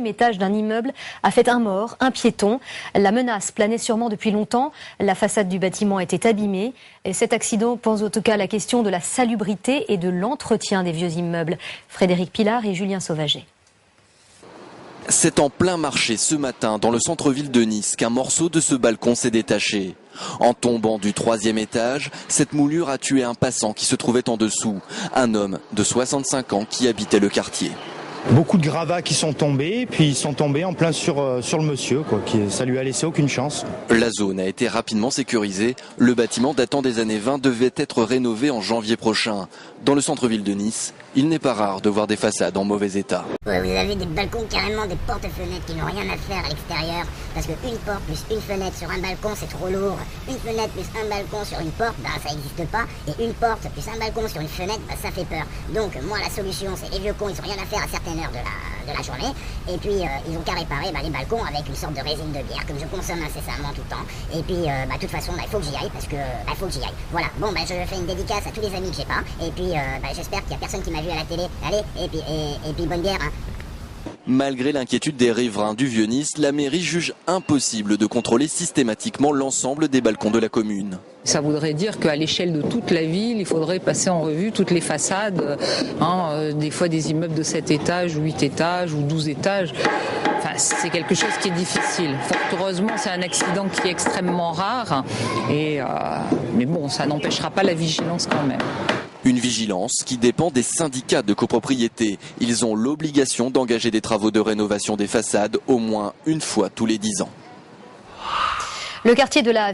Étage d'un immeuble a fait un mort, un piéton. La menace planait sûrement depuis longtemps. La façade du bâtiment était abîmée. Et cet accident pose en tout cas à la question de la salubrité et de l'entretien des vieux immeubles. Frédéric Pilar et Julien Sauvager. C'est en plein marché ce matin dans le centre-ville de Nice qu'un morceau de ce balcon s'est détaché. En tombant du 3e étage, cette moulure a tué un passant qui se trouvait en dessous. Un homme de 65 ans qui habitait le quartier. Beaucoup de gravats qui sont tombés, puis ils sont tombés en plein sur le monsieur, ça lui a laissé aucune chance. La zone a été rapidement sécurisée. Le bâtiment datant des années 20 devait être rénové en janvier prochain. Dans le centre-ville de Nice, il n'est pas rare de voir des façades en mauvais état. Ouais, vous avez des balcons, carrément des portes-fenêtres qui n'ont rien à faire à l'extérieur. Parce qu'une porte plus une fenêtre sur un balcon, c'est trop lourd. Une fenêtre plus un balcon sur une porte, ça n'existe pas. Et une porte plus un balcon sur une fenêtre, ça fait peur. Donc moi, la solution, c'est les vieux cons, ils n'ont rien à faire à certaines heures de la journée. Et puis, ils ont qu'à réparer les balcons avec une sorte de résine de bière, comme je consomme incessamment tout le temps. Et puis, de toute façon, il faut que j'y aille, parce que faut que j'y aille. Voilà, bon, je fais une dédicace à tous les amis que j'ai pas. Et puis, j'espère qu'il n'y a personne qui m'a vu à la télé. Allez, et puis bonne bière. Malgré l'inquiétude des riverains du Vieux-Nice, la mairie juge impossible de contrôler systématiquement l'ensemble des balcons de la commune. Ça voudrait dire qu'à l'échelle de toute la ville, il faudrait passer en revue toutes les façades, des fois des immeubles de 7 étages, ou 8 étages, ou 12 étages. Enfin, c'est quelque chose qui est difficile. Fort heureusement, c'est un accident qui est extrêmement rare, mais bon, ça n'empêchera pas la vigilance quand même. Une vigilance qui dépend des syndicats de copropriété. Ils ont l'obligation d'engager des travaux de rénovation des façades au moins une fois tous les 10 ans. Le quartier de la